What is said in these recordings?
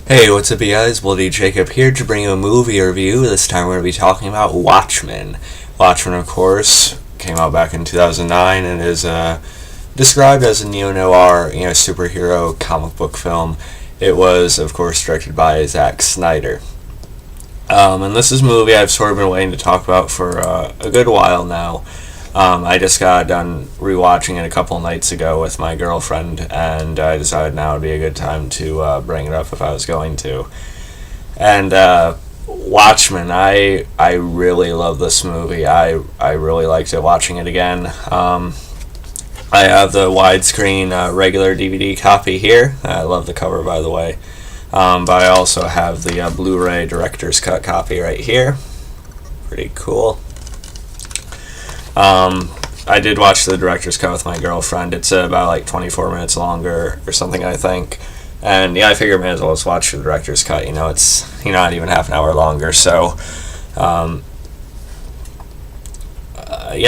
Hey, what's up, you guys? Bloody Jacob here to bring you a movie review. This time we're going to be talking about Watchmen. Watchmen, of course, came out back in 2009 and is described as a neo-noir, superhero comic book film. It was, of course, directed by Zack Snyder. And this is a movie I've sort of been waiting to talk about for a good while now. I just got done rewatching it a couple nights ago with my girlfriend, and I decided now would be a good time to bring it up if I was going to. And Watchmen, I really love this movie. I really liked it watching it again. I have the widescreen regular DVD copy here. I love the cover, by the way. But I also have the Blu-ray director's cut copy right here. Pretty cool. I did watch the director's cut with my girlfriend. It's about like 24 minutes longer or something, I think. And yeah, I figured I may as well just watch the director's cut. It's not even half an hour longer. So, yeah,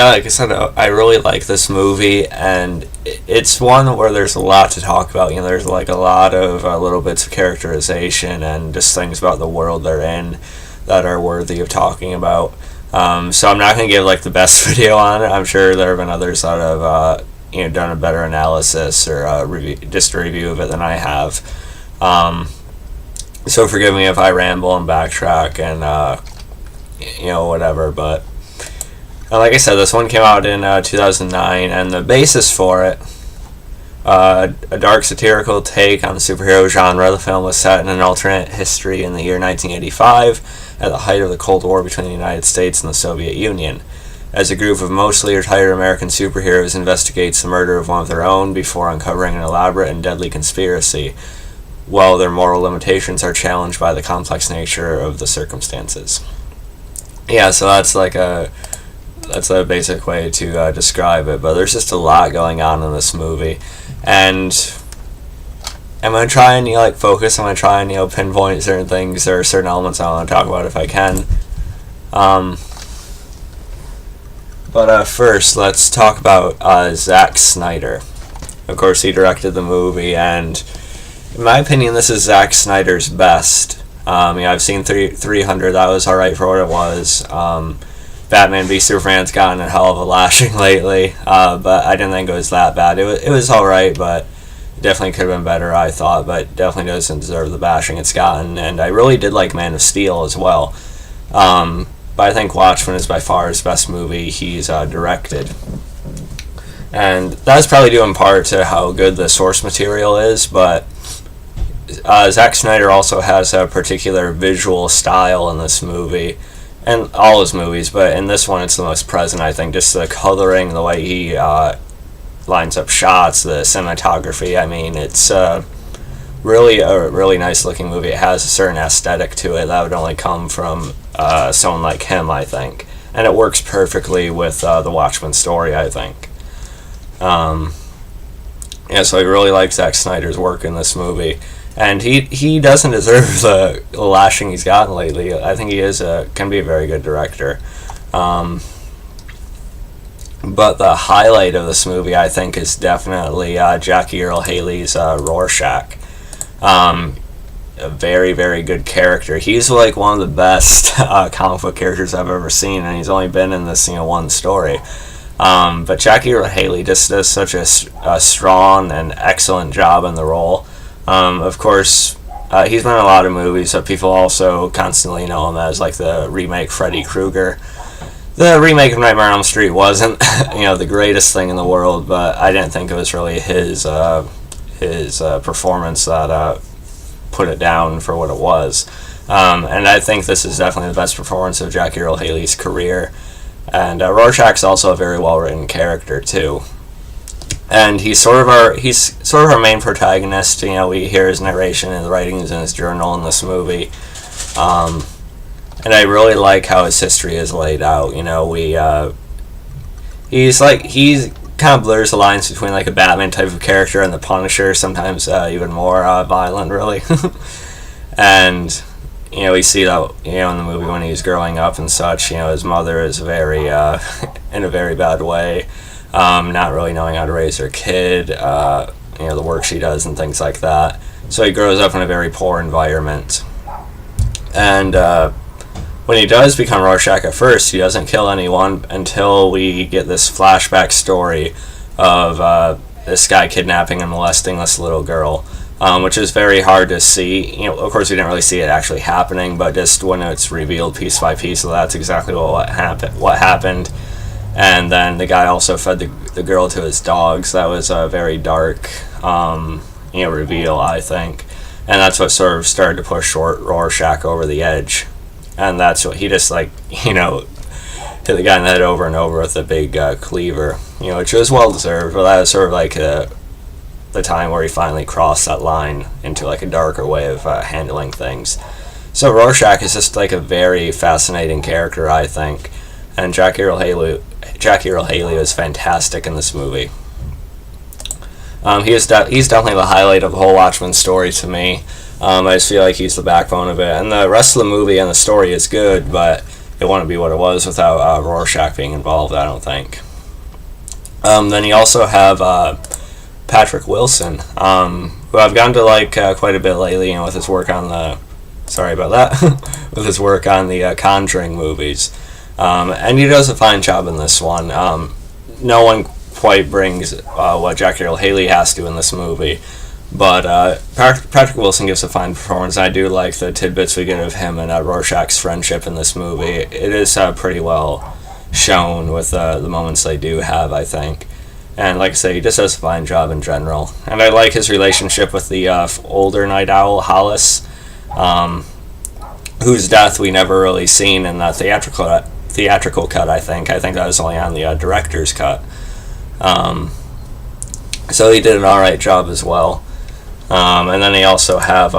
like I said, I really like this movie, and it's one where there's a lot to talk about. There's like a lot of little bits of characterization and just things about the world they're in that are worthy of talking about. So I'm not going to give like the best video on it. I'm sure there have been others that have done a better analysis or just a review of it than I have. So forgive me if I ramble and backtrack and whatever. But like I said, this one came out in 2009, and the basis for it, a dark satirical take on the superhero genre. The film was set in an alternate history in the year 1985, at the height of the Cold War between the United States and the Soviet Union, as a group of mostly retired American superheroes investigates the murder of one of their own before uncovering an elaborate and deadly conspiracy, while their moral limitations are challenged by the complex nature of the circumstances. Yeah, so that's a basic way to describe it, but there's just a lot going on in this movie, and I'm going to try and focus. I'm going to try and pinpoint certain things. There are certain elements I want to talk about if I can. But first, let's talk about Zack Snyder. Of course, he directed the movie, and in my opinion, this is Zack Snyder's best. I've seen 300. That was alright for what it was. Batman v Superman's gotten a hell of a lashing lately, but I didn't think it was that bad. It was alright, but definitely could have been better, I thought, but definitely doesn't deserve the bashing it's gotten. And I really did like Man of Steel as well. But I think Watchmen is by far his best movie he's directed. And that's probably due in part to how good the source material is, but Zack Snyder also has a particular visual style in this movie, and all his movies, but in this one it's the most present, I think. Just the coloring, the way he lines up shots, the cinematography. It's really a really nice looking movie. It has a certain aesthetic to it that would only come from someone like him, I think, and it works perfectly with the Watchmen story, I think. So I really like Zack Snyder's work in this movie, and he doesn't deserve the lashing he's gotten lately. I think he can be a very good director. But the highlight of this movie, I think, is definitely Jackie Earle Haley's Rorschach. A very, very good character. He's like one of the best comic book characters I've ever seen, and he's only been in this one story. But Jackie Earle Haley just does such a strong and excellent job in the role. Of course, he's been in a lot of movies, so people also constantly know him as like the remake Freddy Krueger. The remake of Nightmare on Elm Street wasn't, the greatest thing in the world, but I didn't think it was really his performance that put it down for what it was. And I think this is definitely the best performance of Jackie Earle Haley's career. And Rorschach's also a very well-written character too. And he's sort of our main protagonist. We hear his narration and the writings in his journal in this movie. And I really like how his history is laid out. He's kind of blurs the lines between like a Batman type of character and the Punisher, sometimes even more violent, really. And we see that in the movie when he's growing up and such. His mother is very in a very bad way, not really knowing how to raise her kid. The work she does and things like that. So he grows up in a very poor environment. And when he does become Rorschach at first, he doesn't kill anyone until we get this flashback story of this guy kidnapping and molesting this little girl, which is very hard to see. Of course, we didn't really see it actually happening, but just when it's revealed piece by piece, so that's exactly what happened. And then the guy also fed the girl to his dogs. That was a very dark, reveal, I think. And that's what sort of started to push Rorschach over the edge. And that's what he just, hit the guy in the head over and over with a big cleaver, which was well deserved. But that was sort of the time where he finally crossed that line into a darker way of handling things. So Rorschach is just a very fascinating character, I think. And Jackie Earle Haley was fantastic in this movie. He's definitely the highlight of the whole Watchmen story to me. I just feel like he's the backbone of it, and the rest of the movie and the story is good, but it wouldn't be what it was without Rorschach being involved, I don't think. Then you also have Patrick Wilson, who I've gotten to like quite a bit lately, with his work on with his work on the Conjuring movies, and he does a fine job in this one. No one quite brings what Jackie Earle Haley has to in this movie. But Patrick Wilson gives a fine performance. I do like the tidbits we get of him and Rorschach's friendship in this movie. It is pretty well shown with the moments they do have, I think. And like I say, he just does a fine job in general. And I like his relationship with the older Night Owl, Hollis, whose death we never really seen in the theatrical cut, I think. I think that was only on the director's cut. So he did an alright job as well. And then they also have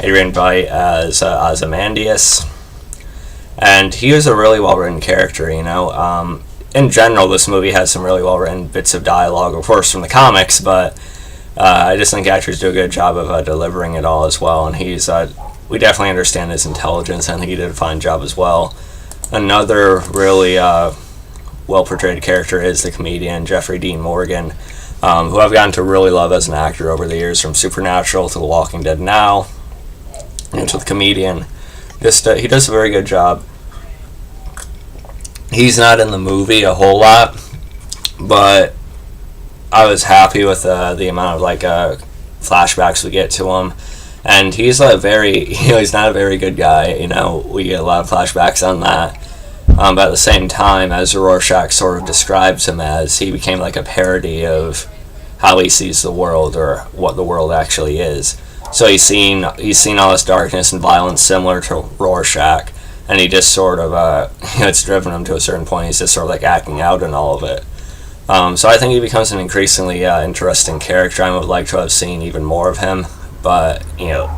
Adrian Veidt as Ozymandias, and he was a really well-written character. In general, this movie has some really well-written bits of dialogue, of course, from the comics, but I just think actors do a good job of delivering it all as well. And we definitely understand his intelligence. I think he did a fine job as well. Another really well-portrayed character is the comedian Jeffrey Dean Morgan, who I've gotten to really love as an actor over the years, from Supernatural to The Walking Dead now, and to the comedian. He does a very good job. He's not in the movie a whole lot, but I was happy with the amount of flashbacks we get to him. And he's he's not a very good guy. We get a lot of flashbacks on that. But at the same time, as Rorschach sort of describes him as, he became like a parody of how he sees the world, or what the world actually is. So he's seen all this darkness and violence similar to Rorschach, and he just sort of, it's driven him to a certain point. He's just sort of acting out in all of it. So I think he becomes an increasingly interesting character. I would like to have seen even more of him, but,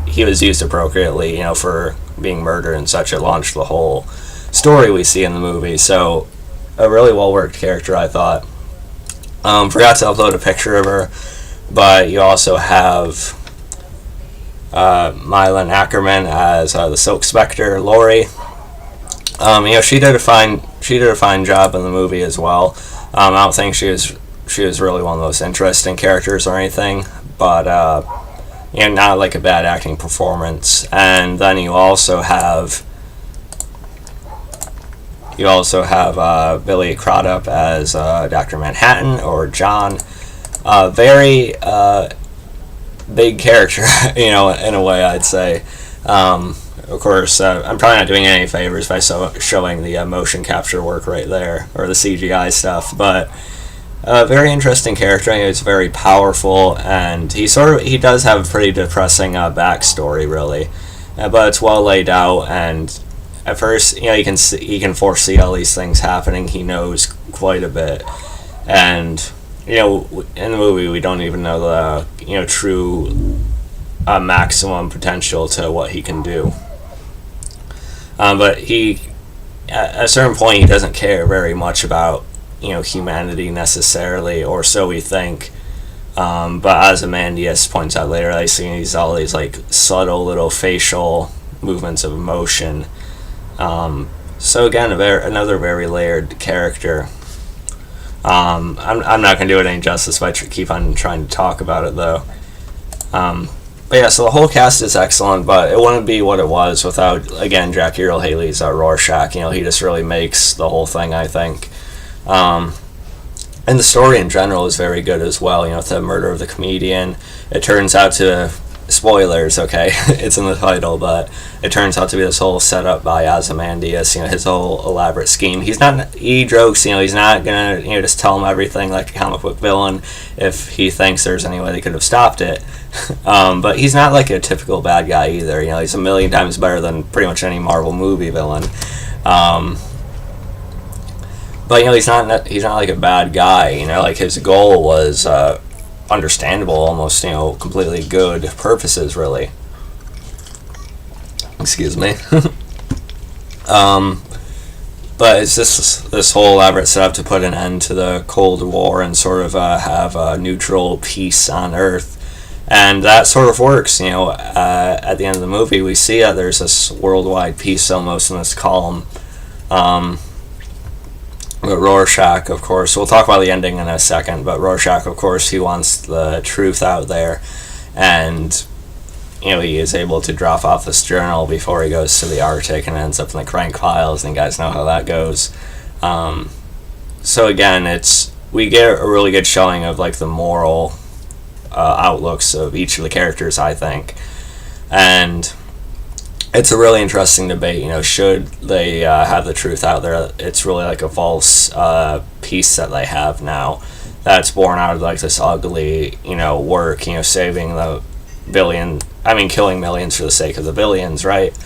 he was used appropriately, for being murdered and such. It launched the whole story we see in the movie. So a really well worked character, I thought. Forgot to upload a picture of her, but you also have Malin Åkerman as the Silk Spectre, Laurie. She did a fine job in the movie as well. I don't think she was really one of the most interesting characters or anything, but not like a bad acting performance. And then you also have Billy Crudup as Dr. Manhattan, or John. Very big character, in a way, I'd say. Of course, I'm probably not doing any favors by showing the motion capture work right there, or the CGI stuff, but a very interesting character. He's very powerful, and he does have a pretty depressing backstory, really, but it's well laid out. And at first, he can foresee all these things happening. He knows quite a bit, and in the movie we don't even know the true maximum potential to what he can do. But at a certain point, he doesn't care very much about humanity necessarily, or so we think. But Ozymandias points out later, I see all these subtle little facial movements of emotion. So again, another very layered character. I'm not going to do it any justice if I keep on trying to talk about it, though. But yeah, so the whole cast is excellent, but it wouldn't be what it was without, again, Jackie Earle Haley's Rorschach. He just really makes the whole thing, I think. And the story in general is very good as well. With the murder of the comedian, it turns out to, spoilers, okay, it's in the title, but it turns out to be this whole setup by Ozymandias, his whole elaborate scheme. He jokes, he's not gonna, just tell him everything like a comic book villain if he thinks there's any way they could have stopped it. But he's not like a typical bad guy either. He's a million times better than pretty much any Marvel movie villain. But he's not like a bad guy. Like his goal was understandable, almost completely good purposes, really. Excuse me. But it's just this whole elaborate setup to put an end to the Cold War and sort of have a neutral peace on Earth. And that sort of works, at the end of the movie we see that there's this worldwide peace almost in this calm. But Rorschach, of course, we'll talk about the ending in a second, but Rorschach, of course, he wants the truth out there, and he is able to drop off this journal before he goes to the Arctic and ends up in the crank files, and you guys know how that goes. So again, we get a really good showing of like the moral outlooks of each of the characters, I think, and it's a really interesting debate. Should they have the truth out there? It's really like a false piece that they have now that's born out of like this ugly work, saving the killing millions for the sake of the billions, right?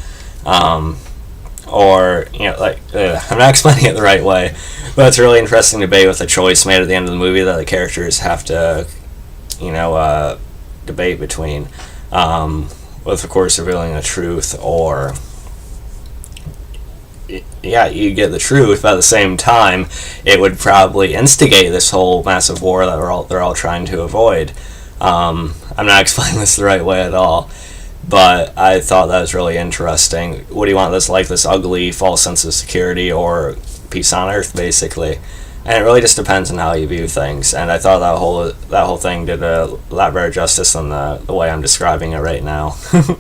Or I'm not explaining it the right way, but it's a really interesting debate with the choice made at the end of the movie that the characters have to debate between, with of course revealing the truth, or you get the truth, but at the same time it would probably instigate this whole massive war that they're all trying to avoid. I'm not explaining this the right way at all, but I thought that was really interesting. What do you want, this ugly false sense of security or peace on Earth, basically? And it really just depends on how you view things. And I thought that whole thing did a lot better justice than the way I'm describing it right now. So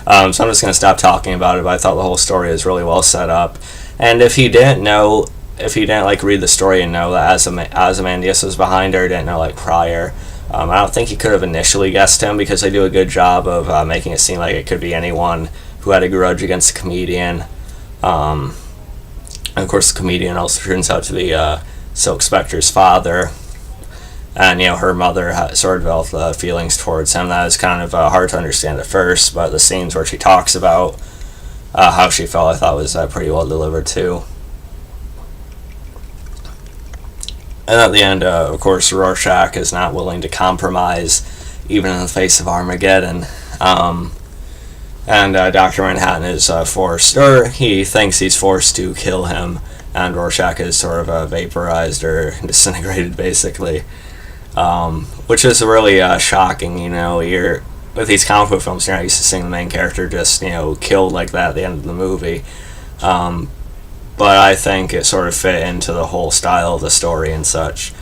I'm just going to stop talking about it. But I thought the whole story is really well set up. And if he didn't read the story and know that Ozymandias was behind her, didn't know prior, I don't think he could have initially guessed him, because they do a good job of making it seem like it could be anyone who had a grudge against the comedian. And of course, the comedian also turns out to be Silk Spectre's father, and her mother sort of developed feelings towards him. That is kind of hard to understand at first, but the scenes where she talks about how she felt, I thought was pretty well delivered too. And at the end, of course, Rorschach is not willing to compromise, even in the face of Armageddon. And Dr. Manhattan is forced, or he thinks he's forced to kill him, and Rorschach is sort of vaporized or disintegrated, basically. Which is really shocking, you're, with these comic book films, you're not used to seeing the main character just, killed like that at the end of the movie. But I think it sort of fit into the whole style of the story and such.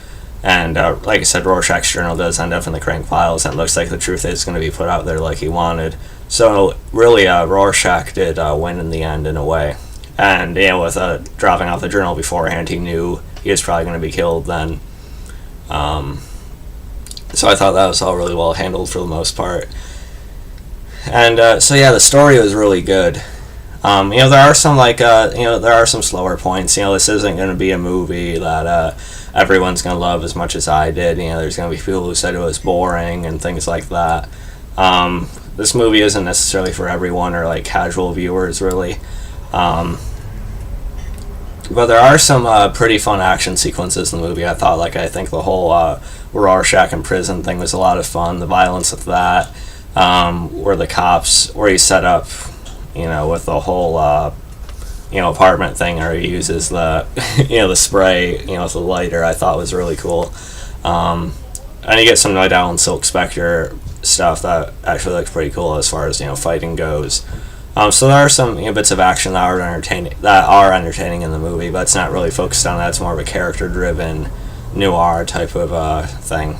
And like I said, Rorschach's journal does end up in the crank files, and it looks like the truth is going to be put out there like he wanted. So really, Rorschach did win in the end, in a way. And with dropping off the journal beforehand, he knew he was probably going to be killed then. So I thought that was all really well handled for the most part. And the story was really good. There are some there are some slower points. This isn't going to be a movie that everyone's going to love as much as I did. There's going to be people who said it was boring and things like that. This movie isn't necessarily for everyone or casual viewers, really. But there are some pretty fun action sequences in the movie. I think the whole Rorschach in prison thing was a lot of fun. The violence of that, where the cops, where he set up, with the whole, apartment thing, or he uses the, the spray, with the lighter, I thought was really cool. And you get some Night Owl and Silk Spectre stuff that actually looks pretty cool as far as, fighting goes. So there are some bits of action that are entertaining in the movie, but it's not really focused on that. It's more of a character-driven noir type of thing.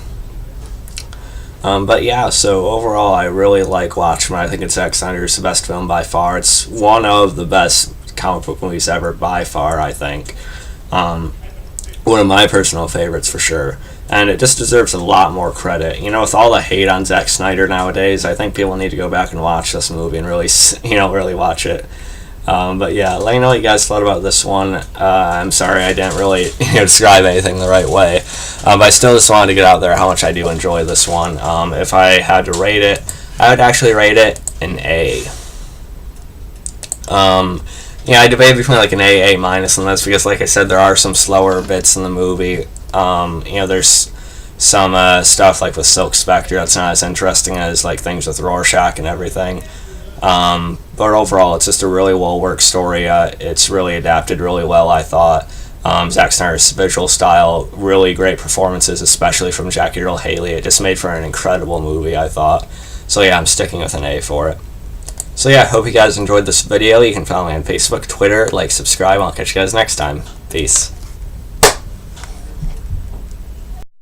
But yeah, so overall, I really like Watchmen. I think it's Zack Snyder's best film by far. It's one of the best comic book movies ever by far, I think. One of my personal favorites for sure. And it just deserves a lot more credit. You know, with all the hate on Zack Snyder nowadays, I think people need to go back and watch this movie and really, really watch it. But yeah, let me know what you guys thought about this one. I'm sorry I didn't really describe anything the right way. But I still just wanted to get out there how much I do enjoy this one. If I had to rate it, I would actually rate it an A. I debate between like an A minus, and that's because, like I said, there are some slower bits in the movie. There's some stuff like with Silk Spectre that's not as interesting as like things with Rorschach and everything. But overall, it's just a really well-worked story. It's really adapted really well, I thought. Zack Snyder's visual style, really great performances, especially from Jackie Earle Haley. It just made for an incredible movie, I thought. So yeah, I'm sticking with an A for it. So yeah, hope you guys enjoyed this video. You can follow me on Facebook, Twitter, like, subscribe. I'll catch you guys next time. Peace.